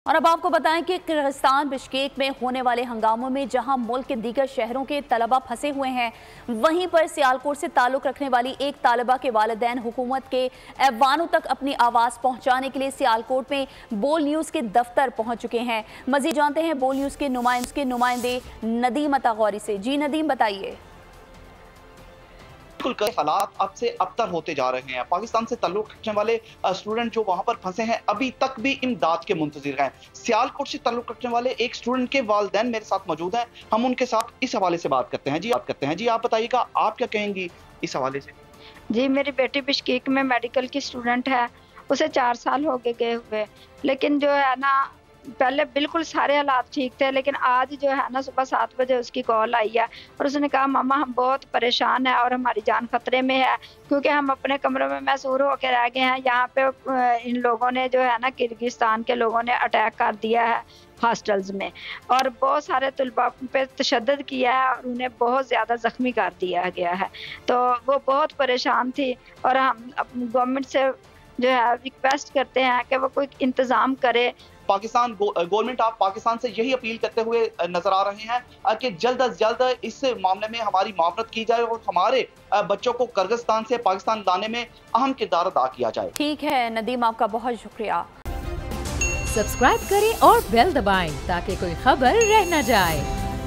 और अब आपको बताएं कि किर्गिस्तान बिश्केक में होने वाले हंगामों में जहां मुल्क के दीगर शहरों के तलबा फंसे हुए हैं, वहीं पर सियालकोट से ताल्लुक रखने वाली एक तालिबा के वालिदैन हुकूमत के ऐवानों तक अपनी आवाज़ पहुंचाने के लिए सियालकोट में बोल न्यूज़ के दफ्तर पहुंच चुके हैं। मजीद जानते हैं बोल न्यूज़ के नुमाइंदे नदीम अतागौरी से। जी नदीम, बताइए। बिल्कुल हालात अब से अबतर होते जा रहे हैं। पाकिस्तान से ताल्लुक रखने वाले स्टूडेंट जो वहां पर फंसे हैं अभी तक भी इमदाद के मुंतजिर हैं। सियालकोट से ताल्लुक रखने वाले एक स्टूडेंट के वालिदैन मेरे साथ मौजूद हैं, हम उनके साथ इस हवाले से बात करते हैं। जी आप बताइएगा, आप क्या कहेंगी इस हवाले से? जी, मेरी बेटी बिश्केक में मेडिकल की स्टूडेंट है, उसे 4 साल हो गए हुए, लेकिन जो है ना पहले बिल्कुल सारे हालात ठीक थे, लेकिन आज जो है ना सुबह 7 बजे उसकी कॉल आई है और उसने कहा मम्मा हम बहुत परेशान हैं और हमारी जान खतरे में है, क्योंकि हम अपने कमरों में महसूर होकर रह गए हैं। यहाँ पे इन लोगों ने जो है ना किर्गिस्तान के लोगों ने अटैक कर दिया है हॉस्टल्स में और बहुत सारे तलबा पे तशद्दुद किया है और उन्हें बहुत ज़्यादा ज़ख्मी कर दिया गया है। तो वो बहुत परेशान थी और हम गवर्नमेंट से जो है रिक्वेस्ट करते हैं कि वो कोई इंतज़ाम करे। पाकिस्तान गवर्नमेंट ऑफ पाकिस्तान से यही अपील करते हुए नजर आ रहे हैं कि जल्द अज जल्द इस मामले में हमारी मामरत की जाए और हमारे बच्चों को किर्गिस्तान से पाकिस्तान लाने में अहम किरदार अदा किया जाए। ठीक है नदीम, आपका बहुत शुक्रिया। सब्सक्राइब करें और बेल दबाएं ताकि कोई खबर रह न जाए।